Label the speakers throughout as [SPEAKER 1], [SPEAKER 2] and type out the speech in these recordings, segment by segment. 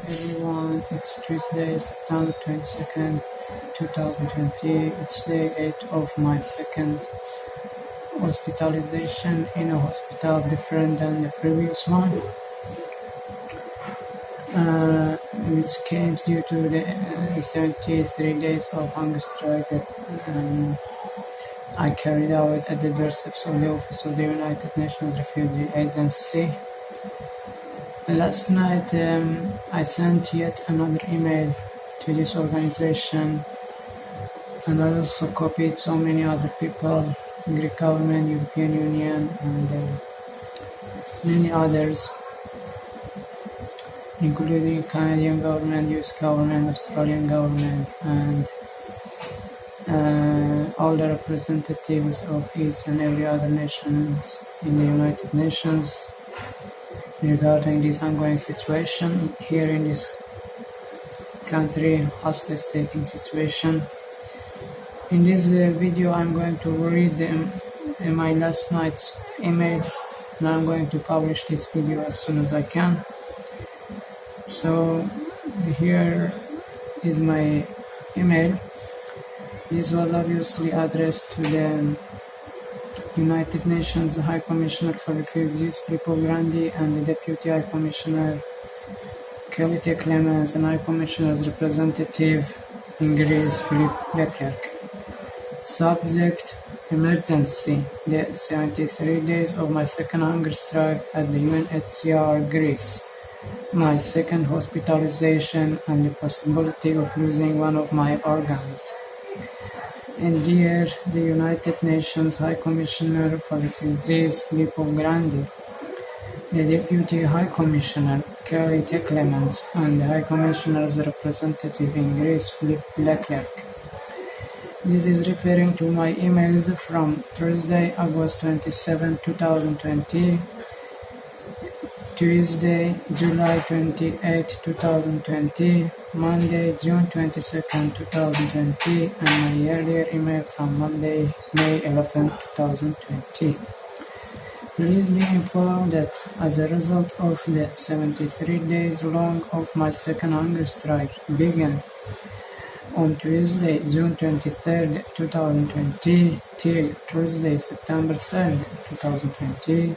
[SPEAKER 1] everyone, it's Tuesday, September 22nd, 2020. It's day 8 of my second hospitalization in a hospital different than the previous one, which came due to the 73 days of hunger strike that I carried out at the doorsteps of the office of the United Nations Refugee Agency. Last night I sent yet another email to this organization, and I also copied so many other people, Greek government, European Union, and many others, including Canadian government, US government, Australian government, and all the representatives of each and every other nations in the United Nations regarding this ongoing situation here in this country, hostage-taking situation. In this video, I'm going to read my last night's email, and I'm going to publish this video as soon as I can. So here is my email. This was obviously addressed to the United Nations High Commissioner for Refugees, Filippo Grandi, and the Deputy High Commissioner Clements, and High Commissioner's representative in Greece, Philippe Leclerc. Subject: Emergency. The 73 days of my second hunger strike at the UNHCR Greece. My second hospitalization and the possibility of losing one of my organs. And dear the United Nations High Commissioner for Refugees, Filippo Grandi, the Deputy High Commissioner, Clements, and the High Commissioner's representative in Greece, Philippe Leclerc. This is referring to my emails from Thursday, August 27, 2020, Tuesday, July 28, 2020, Monday, June 22nd, 2020, and my earlier email from Monday, May 11, 2020. Please be informed that as a result of the 73 days long of my second hunger strike began on Tuesday, June 23rd, 2020, till Thursday, September 3rd, 2020,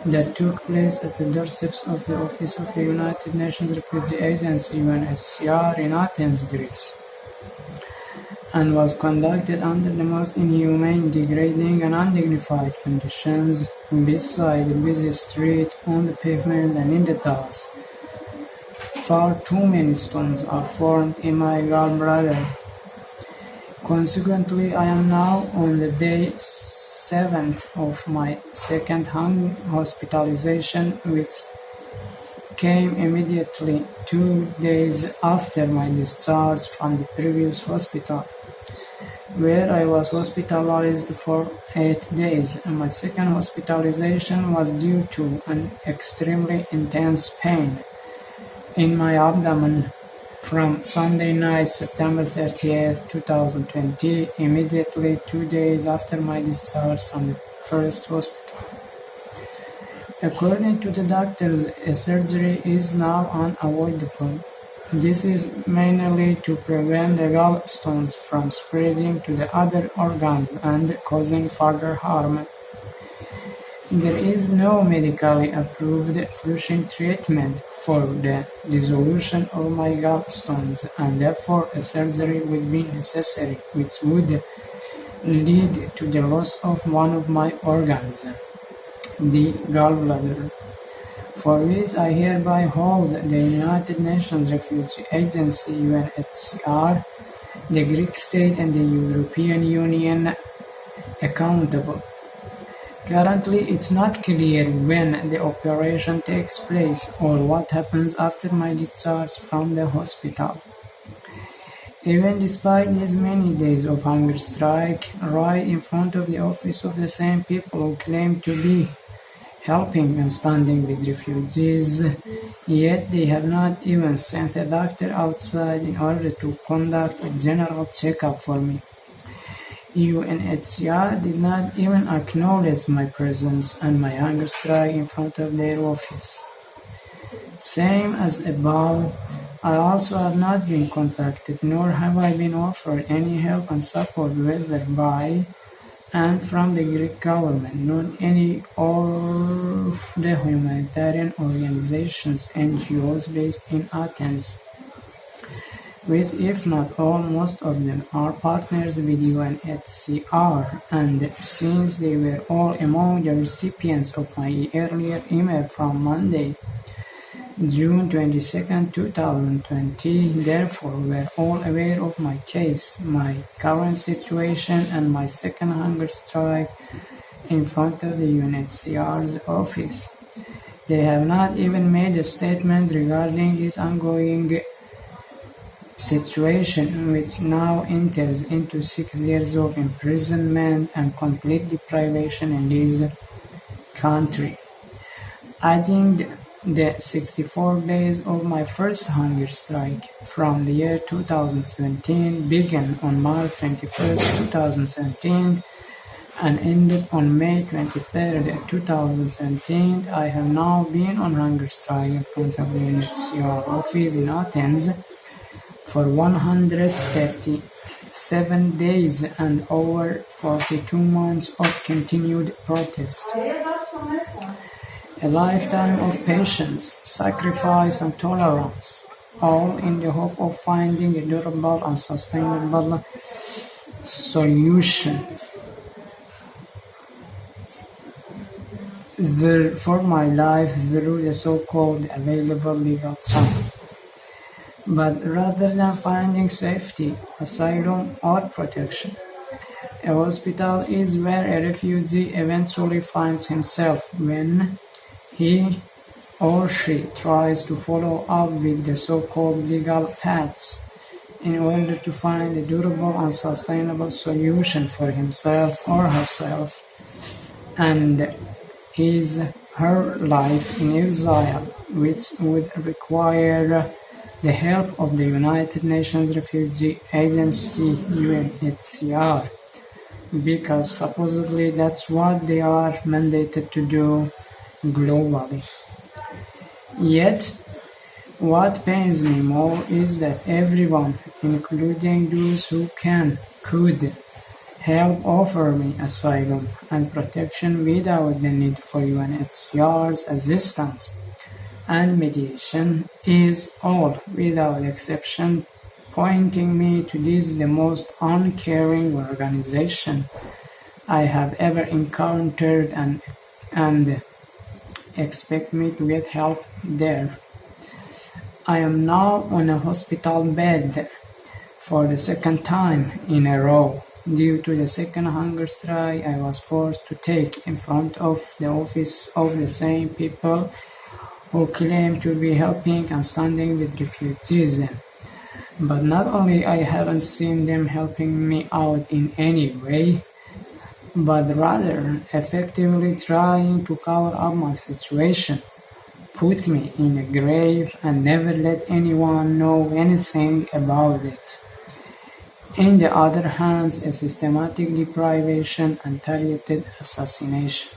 [SPEAKER 1] that took place at the doorsteps of the office of the United Nations Refugee Agency, UNHCR, in Athens, Greece, and was conducted under the most inhumane, degrading, and undignified conditions beside the busy street, on the pavement, and in the dust. Far too many stones are formed in my gallbladder. Consequently, I am now on the day 7th of my second hospitalization, which came immediately 2 days after my discharge from the previous hospital, where I was hospitalized for 8 days, and my second hospitalization was due to an extremely intense pain in my abdomen from Sunday night, September 30th, 2020, immediately 2 days after my discharge from the first hospital. According to the doctors, a surgery is now unavoidable. This is mainly to prevent the gallstones from spreading to the other organs and causing further harm. There is no medically approved flushing treatment for the dissolution of my gallstones, and therefore a surgery would be necessary, which would lead to the loss of one of my organs, the gallbladder, for which I hereby hold the United Nations Refugee Agency, UNHCR, the Greek state, and the European Union accountable. Currently, it's not clear when the operation takes place or what happens after my discharge from the hospital. Even despite these many days of hunger strike, right in front of the office of the same people who claim to be helping and standing with refugees, yet they have not even sent a doctor outside in order to conduct a general checkup for me. UNHCR did not even acknowledge my presence and my hunger strike in front of their office. Same as above, I also have not been contacted, nor have I been offered any help and support, whether by and from the Greek government, nor any of the humanitarian organizations, NGOs based in Athens, which, if not all, most of them are partners with UNHCR, and since they were all among the recipients of my earlier email from Monday, June 22nd, 2020, therefore were all aware of my case, my current situation, and my second hunger strike in front of the UNHCR's office. They have not even made a statement regarding this ongoing situation, which now enters into 6 years of imprisonment and complete deprivation in this country. Adding the 64 days of my first hunger strike from the year 2017 began on March 21st, 2017 and ended on May 23rd, 2017. I have now been on hunger strike in front of the UNHCR office in Athens for 137 days and over 42 months of continued protest. A lifetime of patience, sacrifice, and tolerance, all in the hope of finding a durable and sustainable solution for my life through the so-called available legal channel. But rather than finding safety, asylum, or protection, a hospital is where a refugee eventually finds himself when he or she tries to follow up with the so-called legal paths in order to find a durable and sustainable solution for himself or herself and her life in exile, which would require the help of the United Nations Refugee Agency, UNHCR, because supposedly that's what they are mandated to do globally. Yet, what pains me more is that everyone, including those who could help offer me asylum and protection without the need for UNHCR's assistance and mediation, is all, without exception, pointing me to this the most uncaring organization I have ever encountered and expect me to get help there. I am now on a hospital bed for the second time in a row due to the second hunger strike I was forced to take in front of the office of the same people who claim to be helping and standing with refugees. But not only I haven't seen them helping me out in any way, but rather effectively trying to cover up my situation, put me in a grave and never let anyone know anything about it. In the other hand, a systematic deprivation and targeted assassination.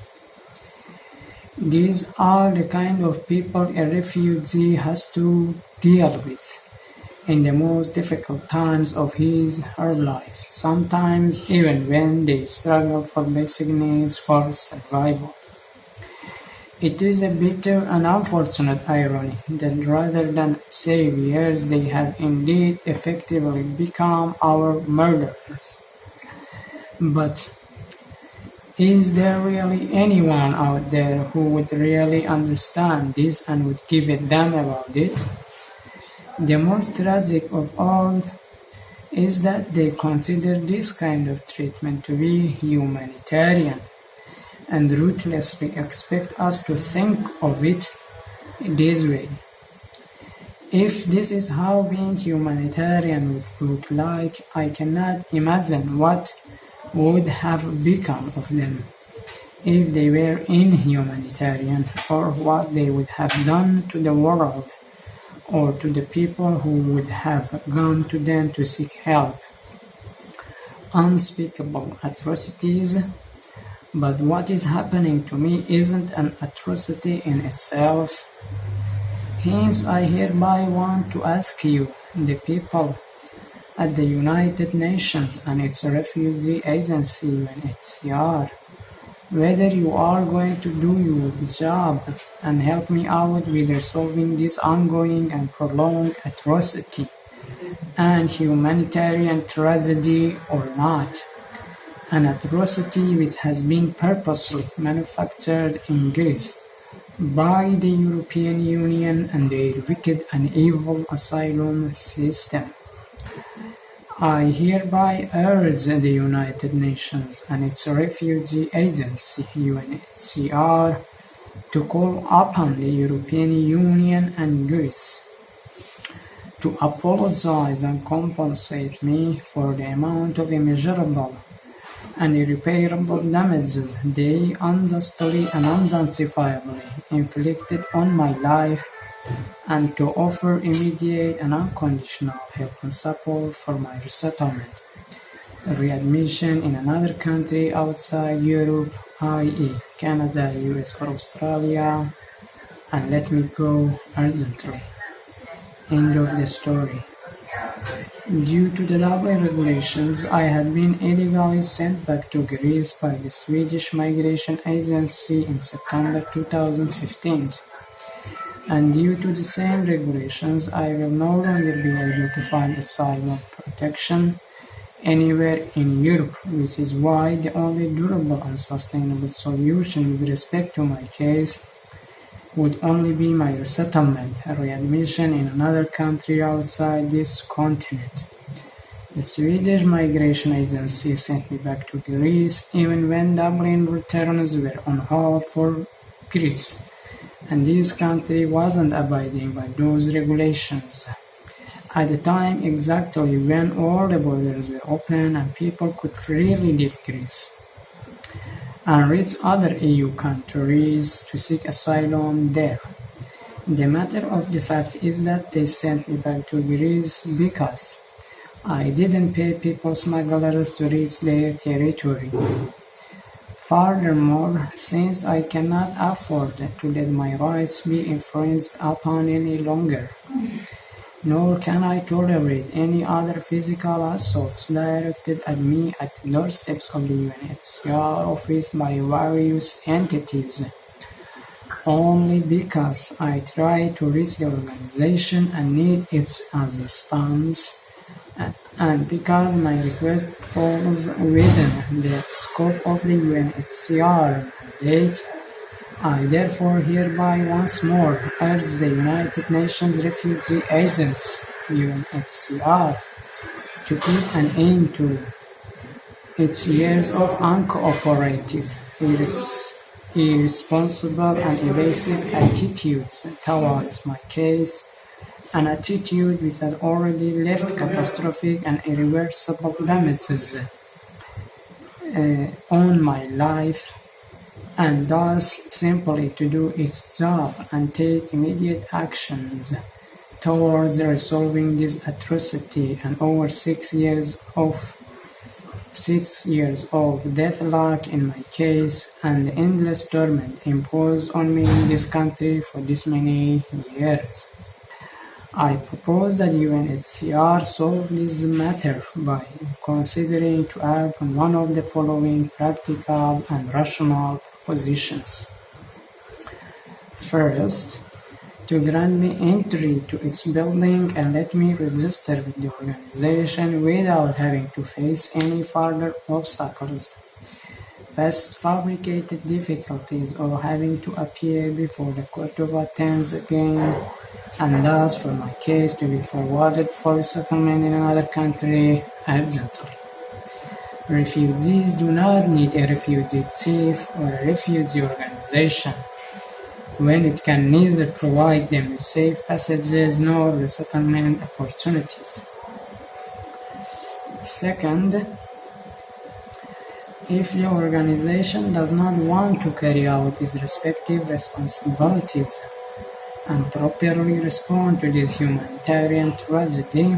[SPEAKER 1] These are the kind of people a refugee has to deal with in the most difficult times of her life, sometimes even when they struggle for basic needs for survival. It is a bitter and unfortunate irony that rather than saviors, they have indeed effectively become our murderers. But is there really anyone out there who would really understand this and would give a damn about it? The most tragic of all is that they consider this kind of treatment to be humanitarian and ruthlessly expect us to think of it this way. If this is how being humanitarian would look like, I cannot imagine what would have become of them if they were inhumanitarian, or what they would have done to the world or to the people who would have gone to them to seek help. Unspeakable atrocities, but what is happening to me isn't an atrocity in itself. Hence, I hereby want to ask you, the people at the United Nations and its Refugee Agency, UNHCR, whether you are going to do your job and help me out with resolving this ongoing and prolonged atrocity and humanitarian tragedy or not. An atrocity which has been purposely manufactured in Greece by the European Union and their wicked and evil asylum system. I hereby urge the United Nations and its Refugee Agency, UNHCR, to call upon the European Union and Greece to apologize and compensate me for the amount of immeasurable and irreparable damages they unjustly and unjustifiably inflicted on my life, and to offer immediate and unconditional help and support for my resettlement, readmission in another country outside Europe, i.e. Canada, US or Australia, and let me go urgently. End of the story. Due to the double regulations, I had been illegally sent back to Greece by the Swedish Migration Agency in September 2015. And due to the same regulations, I will no longer be able to find asylum protection anywhere in Europe, which is why the only durable and sustainable solution with respect to my case would only be my resettlement, readmission in another country outside this continent. The Swedish Migration Agency sent me back to Greece even when Dublin returns were on hold for Greece, and this country wasn't abiding by those regulations. At the time exactly when all the borders were open and people could freely leave Greece and reach other EU countries to seek asylum there. The matter of the fact is that they sent me back to Greece because I didn't pay people smugglers to reach their territory. Furthermore, since I cannot afford to let my rights be infringed upon any longer, nor can I tolerate any other physical assaults directed at me at the doorsteps of the UNHCR office by various entities, only because I try to reach the organization and need its assistance, and because my request falls within the scope of the UNHCR mandate, I therefore hereby once more urge the United Nations Refugee Agency, UNHCR, to put an end to its years of uncooperative, irresponsible and evasive attitudes towards my case, an attitude which had already left catastrophic and irreversible damages on my life, and thus simply to do its job and take immediate actions towards resolving this atrocity and over 6 years of deadlock in my case and the endless torment imposed on me in this country for this many years. I propose that UNHCR solve this matter by considering to act on one of the following practical and rational propositions. First, to grant me entry to its building and let me register with the organization without having to face any further obstacles, fabricated difficulties, or having to appear before the Court of Athens again, and thus for my case to be forwarded for resettlement in another country urgently. Refugees do not need a refugee chief or a refugee organization when it can neither provide them with safe passages nor resettlement opportunities. Second, if the organization does not want to carry out its respective responsibilities and properly respond to this humanitarian tragedy,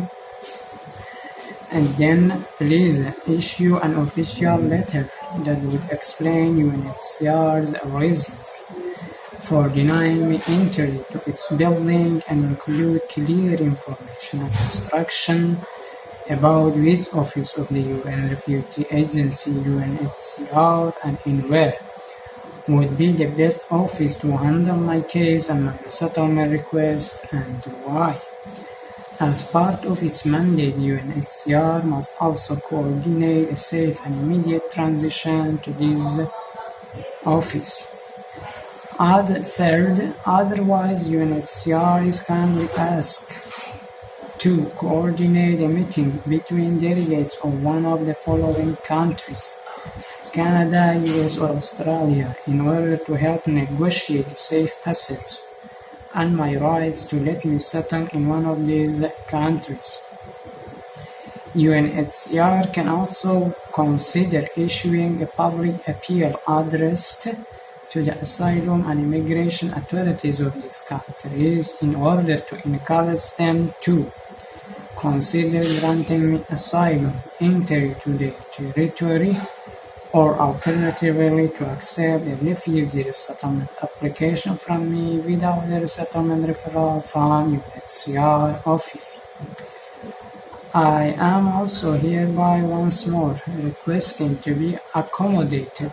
[SPEAKER 1] and then please issue an official letter that would explain UNHCR's reasons for denying me entry to its building and include clear information and instruction about which office of the UN Refugee Agency, UNHCR, and Anwar would be the best office to handle my case and my resettlement request, and why. As part of its mandate, UNHCR must also coordinate a safe and immediate transition to this office. Third, otherwise UNHCR is kindly asked to coordinate a meeting between delegates of one of the following countries: Canada, US, or Australia, in order to help negotiate safe passage and my rights to let me settle in one of these countries. UNHCR can also consider issuing a public appeal addressed to the asylum and immigration authorities of these countries in order to encourage them to consider granting me asylum, entry to their territory, or alternatively to accept a refugee resettlement application from me without the resettlement referral from UNHCR office. I am also hereby once more requesting to be accommodated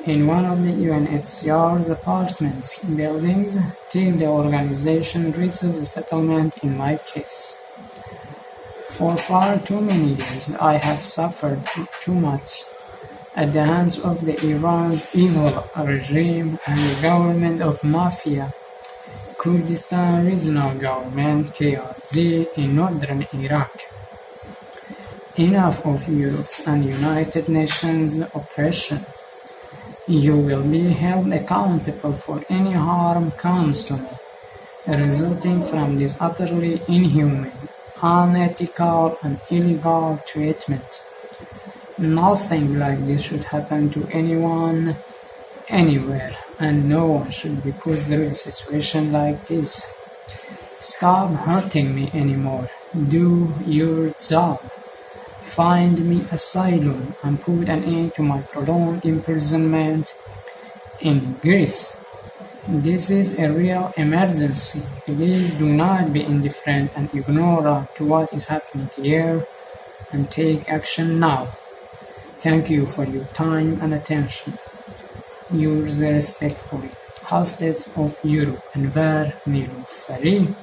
[SPEAKER 1] in one of the UNHCR's apartments buildings till the organization reaches a settlement in my case. For far too many years I have suffered too much at the hands of the Iran's evil regime and the government of Mafia, Kurdistan Regional Government KRG in northern Iraq. Enough of Europe's and United Nations oppression. You will be held accountable for any harm comes to me, resulting from this utterly inhumane, unethical, and illegal treatment. Nothing like this should happen to anyone, anywhere, and no one should be put through a situation like this. Stop hurting me anymore. Do your job. Find me asylum and put an end to my prolonged imprisonment in Greece. This is a real emergency. Please do not be indifferent and ignorant to what is happening here, and take action now. Thank you for your time and attention. Yours respectfully, Hostage of Europe, Anwar Nilufari.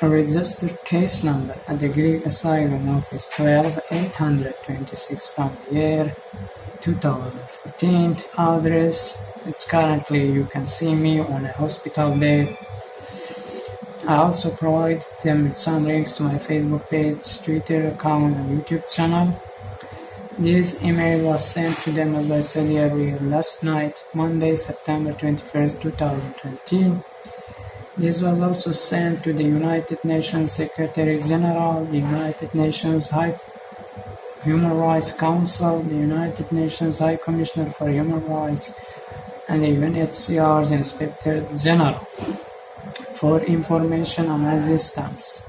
[SPEAKER 1] A registered case number at the Greek Asylum Office 12826 from the year 2014. Address, it's currently, you can see me on a hospital bed. I also provide them with some links to my Facebook page, Twitter account, and YouTube channel. This email was sent to them, as I said earlier, last night, Monday, September 21st, 2020. This was also sent to the United Nations Secretary General, the United Nations Human Rights Council, the United Nations High Commissioner for Human Rights, and the UNHCR's Inspector General for information and assistance.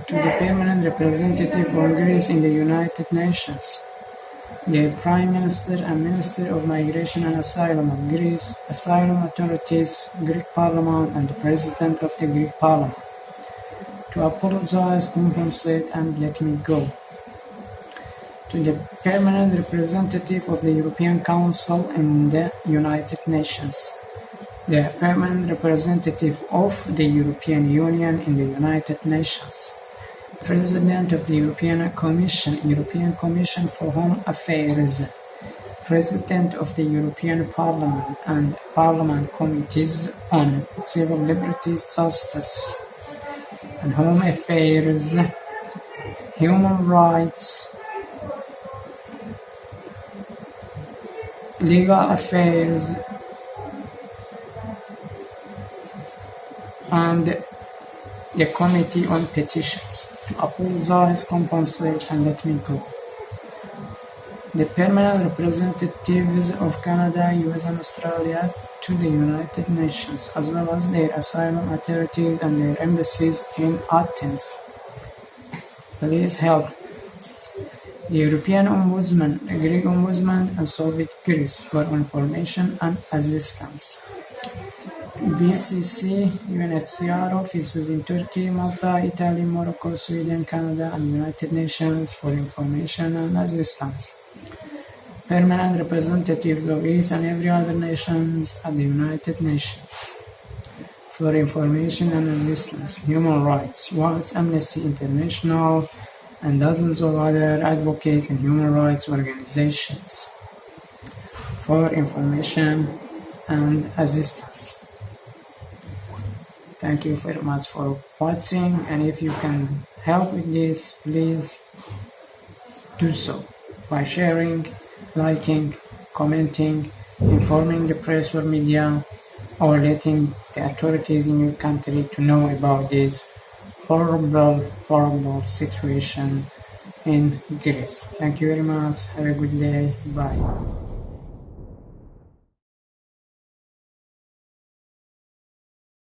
[SPEAKER 1] To the Permanent Representative of Greece in the United Nations, the Prime Minister and Minister of Migration and Asylum of Greece, asylum authorities, Greek Parliament, and the President of the Greek Parliament, to apologize, compensate, and let me go. To the Permanent Representative of the European Council in the United Nations, the Permanent Representative of the European Union in the United Nations, President of the European Commission for Home Affairs, President of the European Parliament and Parliament Committees on Civil Liberties, Justice and Home Affairs, Human Rights, Legal Affairs, and the Committee on Petitions, to apologize, compensate, and let me go. The permanent representatives of Canada, US, and Australia to the United Nations, as well as their asylum authorities and their embassies in Athens. Please help. the European Ombudsman, the Greek Ombudsman, and Soviet Greece for information and assistance. BCC, UNHCR offices in Turkey, Malta, Italy, Morocco, Sweden, Canada, and United Nations for information and assistance. Permanent representatives of each and every other nations at the United Nations for information and assistance. Human Rights Watch, Amnesty International, and dozens of other advocates and human rights organizations for information and assistance. Thank you very much for watching, and if you can help with this, please do so by sharing, liking, commenting, informing the press or media, or letting the authorities in your country to know about this horrible situation in Greece. Thank you very much. Have a good day. Bye.